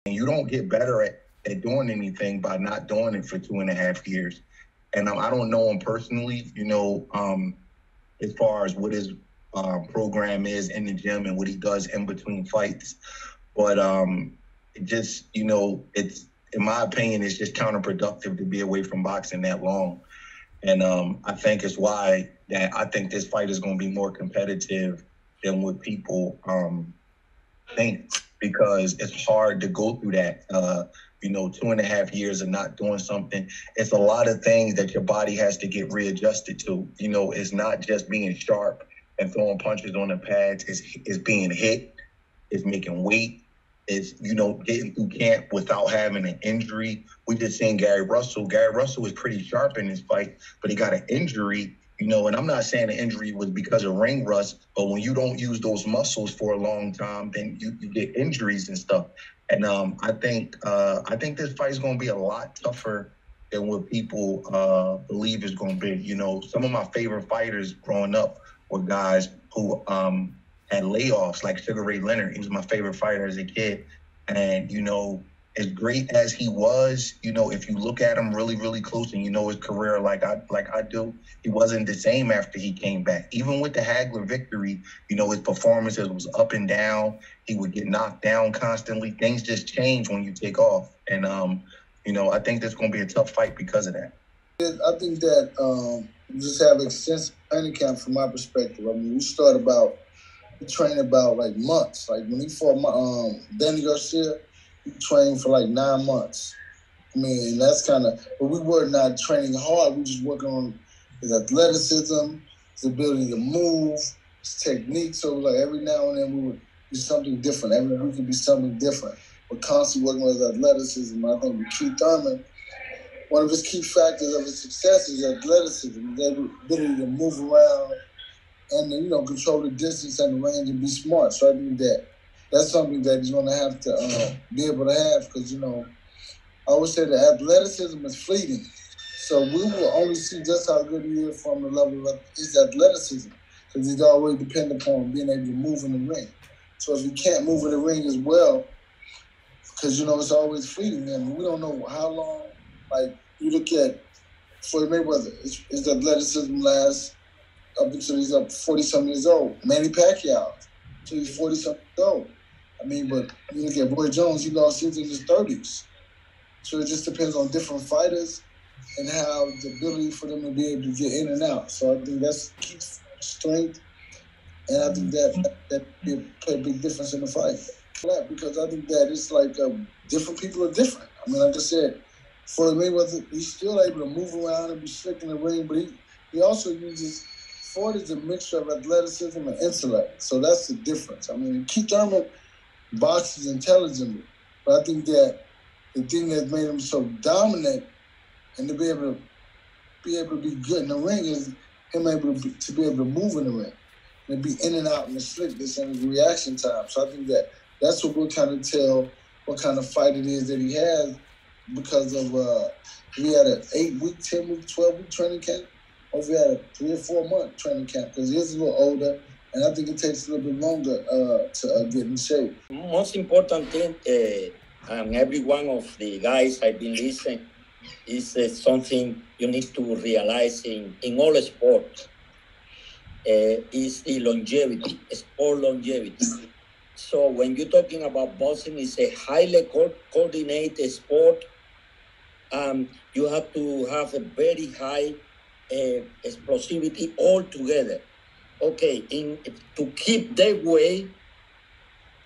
And you don't get better at doing anything by not doing it for 2.5 years. And I don't know him personally, as far as what his program is in the gym and what he does in between fights. But it just, it's, in my opinion, it's just counterproductive to be away from boxing that long. And I think it's why that I think this fight is going to be more competitive than what people think, because it's hard to go through that. 2.5 years of not doing something. It's a lot of things that your body has to get readjusted to. It's not just being sharp and throwing punches on the pads. It's being hit. It's making weight. It's, getting through camp without having an injury. We just seen Gary Russell. Gary Russell was pretty sharp in his fight, but he got an injury. And I'm not saying the injury was because of ring rust, but when you don't use those muscles for a long time, then you get injuries and stuff. And I think this fight is going to be a lot tougher than what people believe it's going to be. Some of my favorite fighters growing up were guys who had layoffs, like Sugar Ray Leonard. He was my favorite fighter as a kid. And, as great as he was, if you look at him really, really close and his career like I do, he wasn't the same after he came back. Even with the Hagler victory, his performances was up and down. He would get knocked down constantly. Things just change when you take off. And, I think there's going to be a tough fight because of that. I think that you just have extensive training camp from my perspective. I mean, we train about like months. Like when he fought Danny Garcia, he trained for like 9 months. I mean, that's kind of, but we were not training hard. We just working on his athleticism, his ability to move, his technique. So like every now and then we would do something different. Every week would be something different. We're constantly working on his athleticism. I think with Keith Thurman, one of his key factors of his success is athleticism, his ability to move around and control the distance and the range and be smart. So I think that's something that he's going to have to be able to have, because I always say that athleticism is fleeting. So we will only see just how good he is from the level of his athleticism, because he's always dependent upon being able to move in the ring. So if he can't move in the ring as well, because it's always fleeting, and we don't know how long. Like you look at Floyd Mayweather, his athleticism lasts up until he's up 40-something years old. Manny Pacquiao, until he's 40-something years old. I mean, but you look at Roy Jones, he lost his in his 30s. So it just depends on different fighters and how the ability for them to be able to get in and out. So I think that's key strength, and I think that play a big difference in the fight. Because I think that it's like different people are different. I mean, like I said, Floyd Mayweather, he's still able to move around and be slick in the ring, but he also uses. Ford is a mixture of athleticism and intellect, so that's the difference. I mean, Keith Thurman boxes intelligently, but I think that the thing that made him so dominant and to be able to be good in the ring is him to be able to move in the ring and be in and out in the slickness and his reaction time. So I think that's what we'll kind of tell what kind of fight it is that he has, because of he had an 8-week, 10-week, 12-week training camp. Or if we had a 3 or 4 month training camp, because he's a little older, and I think it takes a little bit longer to get in shape. Most important thing, and every one of the guys I've been listening, is something you need to realize in all sports, is the longevity, sport longevity. So when you're talking about boxing, it's a highly coordinated sport. You have to have a very high explosivity all together. Okay, to keep that way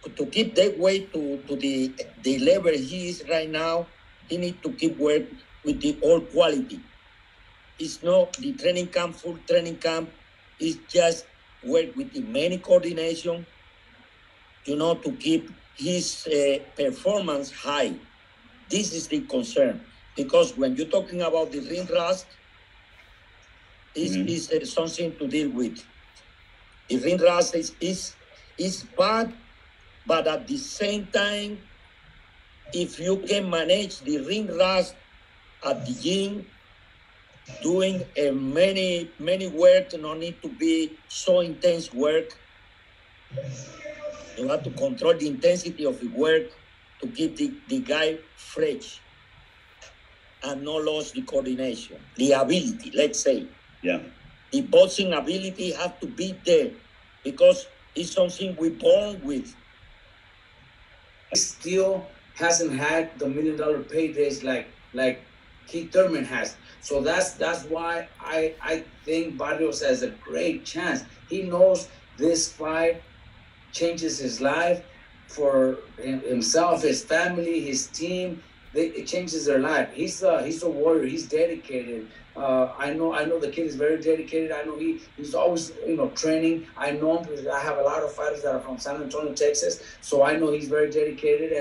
to the level he is right now, he needs to keep work with the all quality. It's not the training camp, full training camp. It's just work with the many coordination, to keep his performance high. This is the concern, because when you're talking about the ring rust, is something to deal with. The ring rust is bad, but at the same time, if you can manage the ring rust at the gym, doing many work, no need to be so intense work. You have to control the intensity of the work. to keep the guy fresh and not lose the coordination, the ability, let's say. Yeah. The boxing ability has to be there because it's something we're born with. He still hasn't had the $1 million paydays like Keith Thurman has. So that's why I think Barrios has a great chance. He knows this fight changes his life for himself, his family, his team. It changes their life. He's a warrior. He's dedicated. I know the kid is very dedicated. I know he's always training. I know him because I have a lot of fighters that are from San Antonio, Texas. So I know he's very dedicated,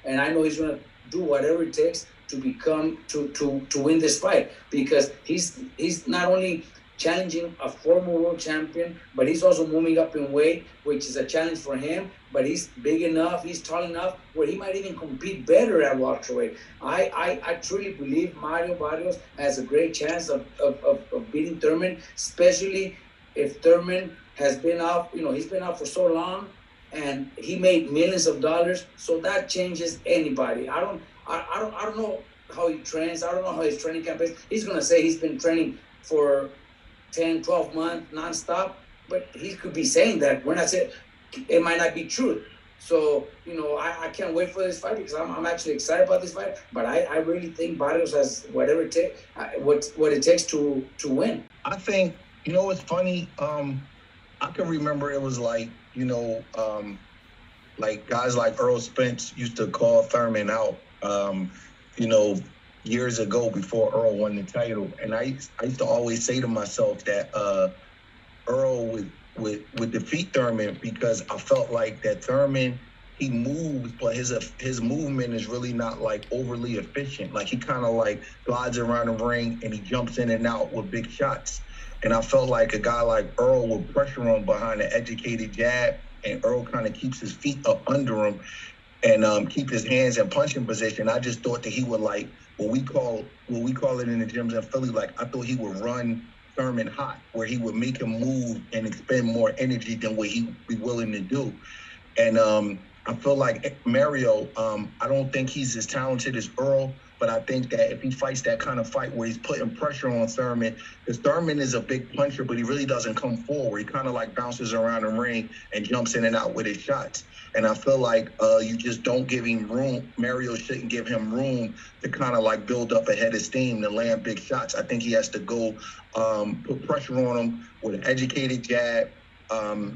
and I know he's gonna do whatever it takes to become to win this fight, because he's not only challenging a former world champion, but he's also moving up in weight, which is a challenge for him. But he's big enough, he's tall enough where he might even compete better at welterweight. I truly believe Mario Barrios has a great chance of beating Thurman, especially if Thurman has been out. He's been out for so long, and he made millions of dollars. So that changes anybody. I don't know how he trains. I don't know how his training camp is. He's gonna say he's been training for 10, 12 months nonstop, but he could be saying that. We're not saying it might not be true. So, I can't wait for this fight because I'm actually excited about this fight. But I really think Barrios has whatever it takes, what it takes to win. I think, it's funny. I can remember it was like, like guys like Earl Spence used to call Thurman out, years ago before Earl won the title. And I used to always say to myself that Earl would defeat Thurman because I felt like that Thurman, he moves, but his movement is really not like overly efficient. Like he kind of like glides around the ring and he jumps in and out with big shots. And I felt like a guy like Earl would pressure him behind an educated jab, and Earl kind of keeps his feet up under him and keep his hands in punching position. I just thought that he would like what we call it in the gyms in Philly. Like I thought he would run Thurman hot, where he would make him move and expend more energy than what he'd be willing to do. And I feel like Mario, I don't think he's as talented as Earl, but I think that if he fights that kind of fight where he's putting pressure on Thurman, because Thurman is a big puncher, but he really doesn't come forward. He kind of like bounces around the ring and jumps in and out with his shots. And I feel like you just don't give him room. Mario shouldn't give him room to kind of like build up a head of steam to land big shots. I think he has to go put pressure on him with an educated jab,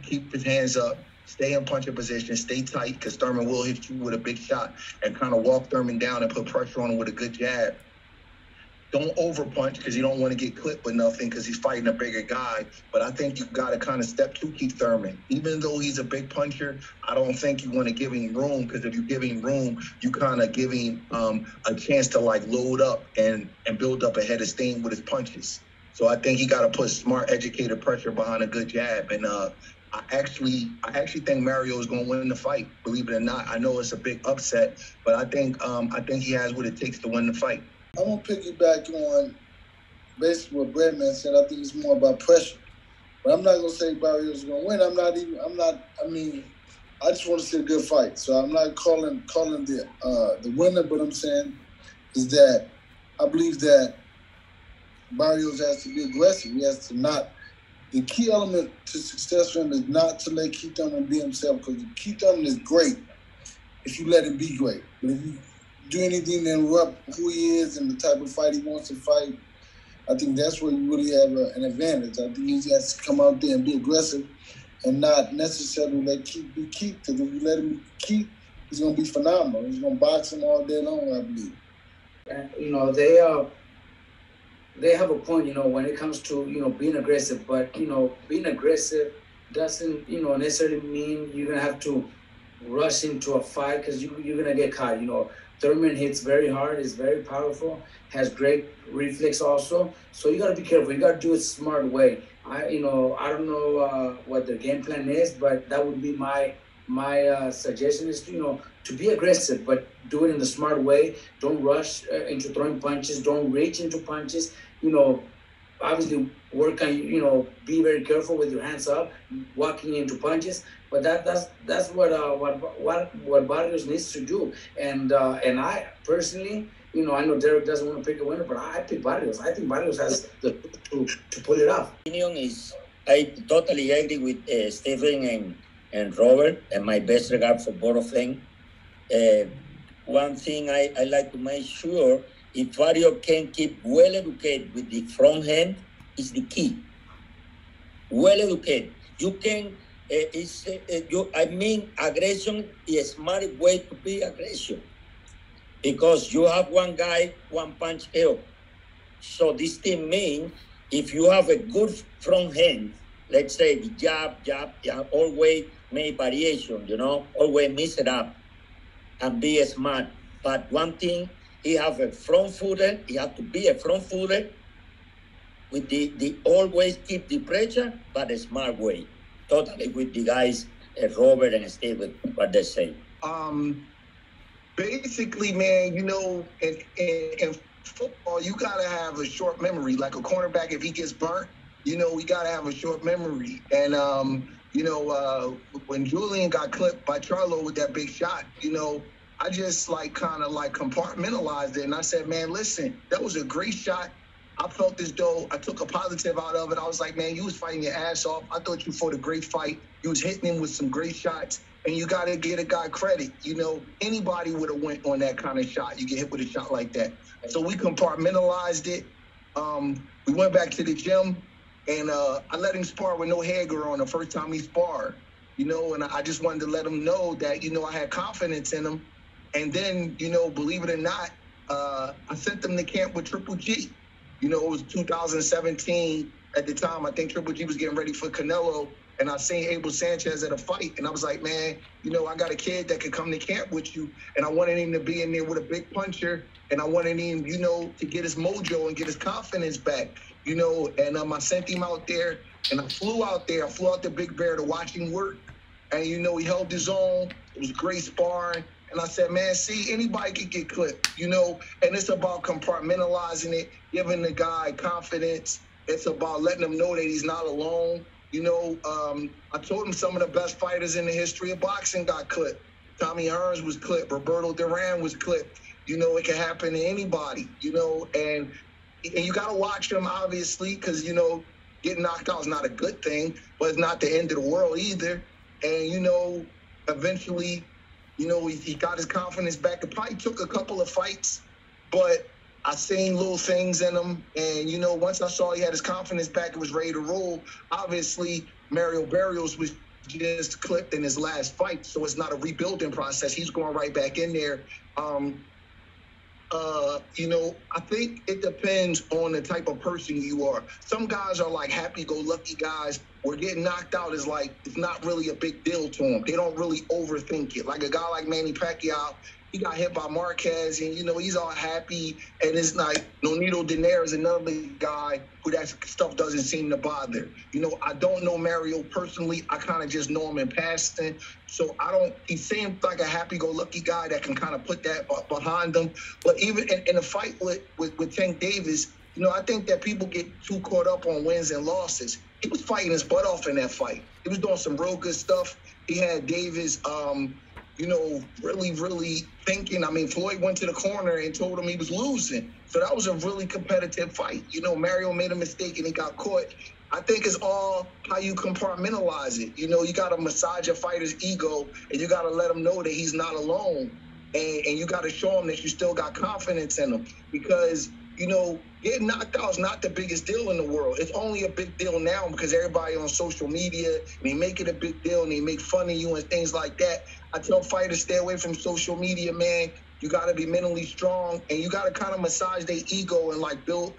keep his hands up, stay in punching position, stay tight, because Thurman will hit you with a big shot, and kind of walk Thurman down and put pressure on him with a good jab. Don't overpunch because you don't want to get clipped with nothing because he's fighting a bigger guy. But I think you got to kind of step to Keith Thurman. Even though he's a big puncher, I don't think you want to give him room, because if you give him room, you kind of give him a chance to like load up and build up a head of steam with his punches. So I think he got to put smart, educated pressure behind a good jab. And I actually think Mario is going to win the fight. Believe it or not, I know it's a big upset, but I think he has what it takes to win the fight. I'm gonna piggyback on basically what Bradman said. I think it's more about pressure, but I'm not gonna say Barrios is gonna win. I just want to see a good fight, so I'm not calling the winner. But I'm saying is that I believe that Barrios has to be aggressive. He has to not. The key element to success for him is not to let Keith Thurman be himself, because Keith Thurman is great if you let him be great. But if you do anything to interrupt who he is and the type of fight he wants to fight, I think that's where you really have an advantage. I think he has to come out there and be aggressive and not necessarily let Keith be Keith, because if you let him be Keith, he's going to be phenomenal. He's going to box him all day long, I believe. They have a point, when it comes to, being aggressive. But, being aggressive doesn't, necessarily mean you're going to have to rush into a fight, because you're going to get caught. Thurman hits very hard, is very powerful, has great reflex also. So you got to be careful. You got to do it smart way. I don't know what the game plan is, but that would be my suggestion is, to be aggressive, but do it in the smart way. Don't rush into throwing punches. Don't reach into punches. obviously work on, be very careful with your hands up, walking into punches. But that's what Barrios needs to do. And I personally, I know Derek doesn't want to pick a winner, but I pick Barrios. I think Barrios has the to pull it off. Opinion is I totally agree with Stephen and Robert, and my best regard for both of them. One thing I like to make sure, if Barrios can keep well educated with the front hand, is the key. Well educated. You can, aggression is a smart way to be aggression. Because you have one guy, one punch KO. So this thing means if you have a good front hand, let's say the jab, always make variation, always mix it up and be smart. But one thing, he have a front footer, he have to be a front footer with the always keep the pressure, but a smart way. Totally with the guys, Robert and Steve, what they say. Basically, man, in football, you got to have a short memory. Like a cornerback, if he gets burnt, we got to have a short memory. And, when Julian got clipped by Charlo with that big shot, I just kind of compartmentalized it. And I said, man, listen, that was a great shot. I felt as though I took a positive out of it. I was like, man, you was fighting your ass off. I thought you fought a great fight. You was hitting him with some great shots. And you got to give a guy credit. Anybody would have went on that kind of shot. You get hit with a shot like that. So we compartmentalized it. We went back to the gym, and I let him spar with no headgear on the first time he sparred. And I just wanted to let him know that, I had confidence in him. And then, believe it or not, I sent him to camp with Triple G. It was 2017 at the time. I think Triple G was getting ready for Canelo. And I seen Abel Sanchez at a fight, and I was like, man, I got a kid that could come to camp with you, and I wanted him to be in there with a big puncher, and I wanted him, to get his mojo and get his confidence back, and I sent him out there, and I flew out there. I flew out to Big Bear to watch him work, and, he held his own. It was great sparring, and I said, man, see, anybody could get clipped, and it's about compartmentalizing it, giving the guy confidence. It's about letting him know that he's not alone. I told him some of the best fighters in the history of boxing got clipped. Tommy Hearns was clipped. Roberto Duran was clipped. It can happen to anybody, and you got to watch them, obviously, because, getting knocked out is not a good thing, but it's not the end of the world either. And, eventually, he got his confidence back. It probably took a couple of fights, but I seen little things in him, and, once I saw he had his confidence back and was ready to roll, obviously Mario Barrios was just clipped in his last fight, so it's not a rebuilding process. He's going right back in there. I think it depends on the type of person you are. Some guys are like happy-go-lucky guys where getting knocked out is it's not really a big deal to them. They don't really overthink it. Like a guy like Manny Pacquiao, he got hit by Marquez, and, he's all happy. And it's like Nonito Donaire is another guy who that stuff doesn't seem to bother. I don't know Mario personally. I kind of just know him in passing. So he seems like a happy-go-lucky guy that can kind of put that behind him. But even in a fight with Tank Davis, I think that people get too caught up on wins and losses. He was fighting his butt off in that fight. He was doing some real good stuff. He had Davis, really, really thinking. I mean, Floyd went to the corner and told him he was losing. So that was a really competitive fight. Mario made a mistake and he got caught. I think it's all how you compartmentalize it. You got to massage a fighter's ego, and you got to let him know that he's not alone. And you got to show him that you still got confidence in him. Because, getting knocked out is not the biggest deal in the world. It's only a big deal now because everybody on social media, they make it a big deal and they make fun of you and things like that. I tell fighters, stay away from social media, man. You got to be mentally strong, and you got to kind of massage their ego and build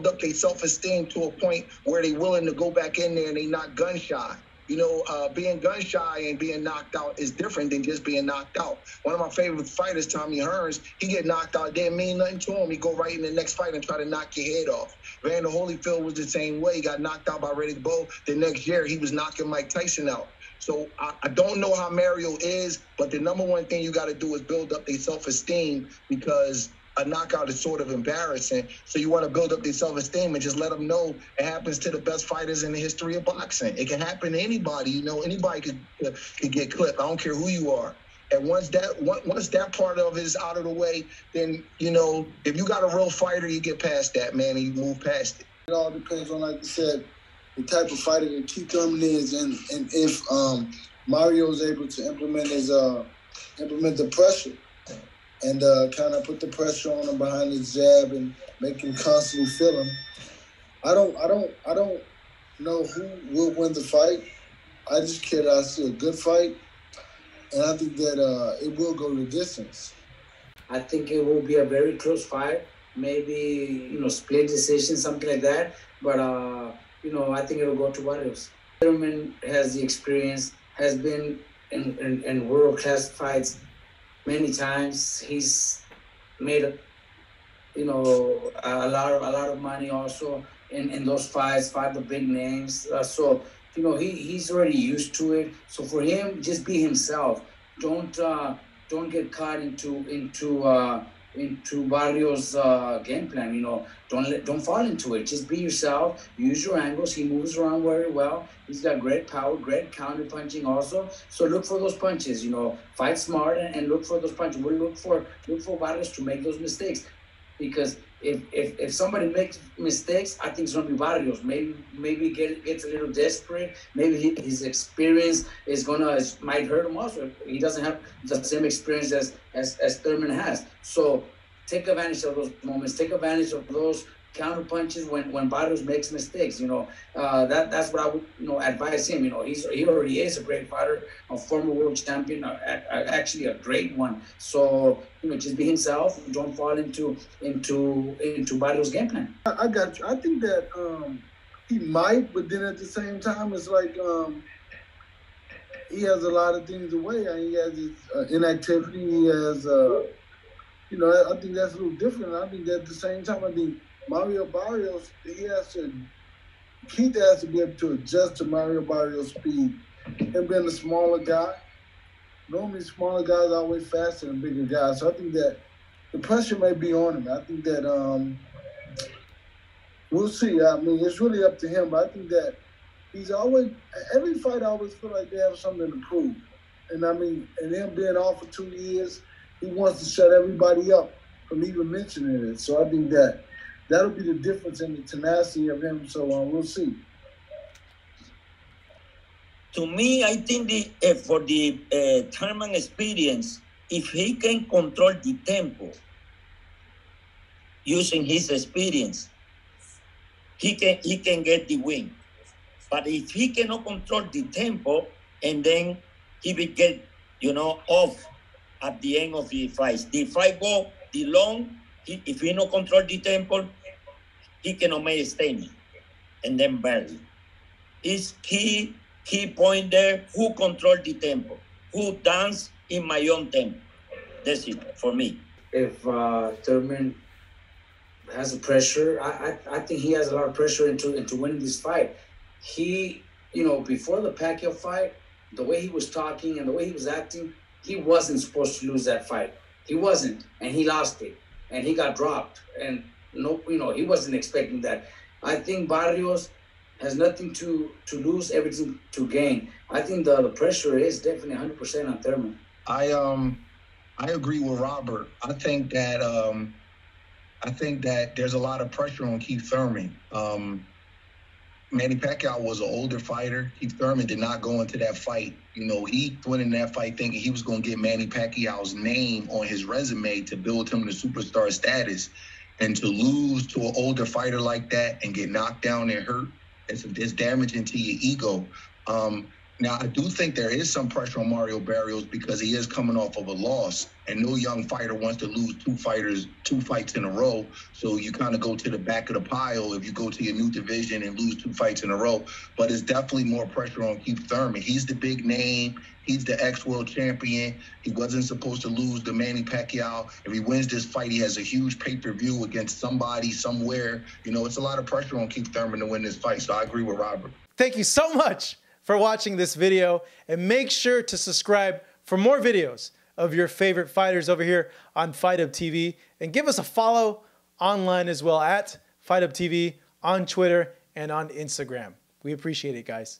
up their self-esteem to a point where they willing to go back in there and they not gun shy. Being gun shy and being knocked out is different than just being knocked out. One of my favorite fighters, Tommy Hearns, he get knocked out, didn't mean nothing to him. He go right in the next fight and try to knock your head off. Vander Holyfield was the same way. He got knocked out by Riddick Bowe. The next year, he was knocking Mike Tyson out. So I don't know how Mario is, but the number one thing you got to do is build up their self-esteem because a knockout is sort of embarrassing. So you want to build up their self-esteem and just let them know it happens to the best fighters in the history of boxing. It can happen to anybody. You know, anybody could get clipped. I don't care who you are. And once that part of it is out of the way, then, you know, if you got a real fighter, you get past that, man, and you move past it. It all depends on, like you said, the type of fighter that Keith Thurman is, and if Mario is able to implement the pressure and kind of put the pressure on him behind his jab and make him constantly feel him. I don't know who will win the fight. I just care that I see a good fight, and I think that it will go the distance. I think it will be a very close fight. Maybe, you know, split decision, something like that. But, you know, I think it'll go to Barrios. Thurman has the experience, has been in world-class fights many times. He's made, you know, a lot of money also in those fights, fought the big names. So, you know, he's already used to it. So for him, just be himself. Don't get caught into Barrios' game plan. You know, don't fall into it. Just be yourself. Use your angles. He moves around very well. He's got great power, great counter punching also. So look for those punches. You know, fight smart and look for those punches. We'll look for Barrios to make those mistakes, because if somebody makes mistakes, I think it's gonna be Barrios. Maybe gets a little desperate. Maybe his experience might hurt him also. He doesn't have the same experience as Thurman has. So take advantage of those moments. Take advantage of those counter punches when Barrios makes mistakes. You know, that's what I would, you know, advise him. You know, he already is a great fighter, a former world champion, actually a great one. So, you know, just be himself. Don't fall into Barrios' game plan. I got you. I think that he might, but then at the same time, it's like he has a lot of things away. I mean, he has his inactivity. He has, you know, I think that's a little different. I think that at the same time, I think Mario Barrios, Keith has to be able to adjust to Mario Barrios' speed. Him being a smaller guy, normally smaller guys are always faster than bigger guys. So I think that the pressure may be on him. I think that we'll see. I mean, it's really up to him. But I think that every fight I always feel like they have something to prove. And I mean, and him being off for 2 years, he wants to shut everybody up from even mentioning it. So I think that'll be the difference in the tenacity of him. So we'll see. To me, I think for the Thurman experience, if he can control the tempo using his experience, he can get the win. But if he cannot control the tempo, and then he will get, you know, off at the end of the fight. The fight go the long. If he no control the tempo, he cannot make a statement, and then barely. It's key point there. Who control the tempo? Who dance in my own tempo? That's it for me. If Thurman has the pressure, I think he has a lot of pressure into winning this fight. He, you know, before the Pacquiao fight, the way he was talking and the way he was acting, he wasn't supposed to lose that fight. He wasn't, and he lost it, and he got dropped. And no, you know, he wasn't expecting that. I think Barrios has nothing to lose, everything to gain. I think the pressure is definitely 100% on Thurman. I agree with Robert. I think that there's a lot of pressure on Keith Thurman. Manny Pacquiao was an older fighter. Keith Thurman did not go into that fight. You know, he went in that fight thinking he was going to get Manny Pacquiao's name on his resume to build him to superstar status. And to lose to an older fighter like that and get knocked down and hurt, it's damaging to your ego. Now, I do think there is some pressure on Mario Barrios because he is coming off of a loss, and no young fighter wants to lose two fights in a row. So you kind of go to the back of the pile if you go to your new division and lose 2 fights in a row. But it's definitely more pressure on Keith Thurman. He's the big name. He's the ex-world champion. He wasn't supposed to lose to Manny Pacquiao. If he wins this fight, he has a huge pay-per-view against somebody somewhere. You know, it's a lot of pressure on Keith Thurman to win this fight. So I agree with Robert. Thank you so much for watching this video, and make sure to subscribe for more videos of your favorite fighters over here on Fight Up TV. And give us a follow online as well at Fight Up TV on Twitter and on Instagram. We appreciate it, guys.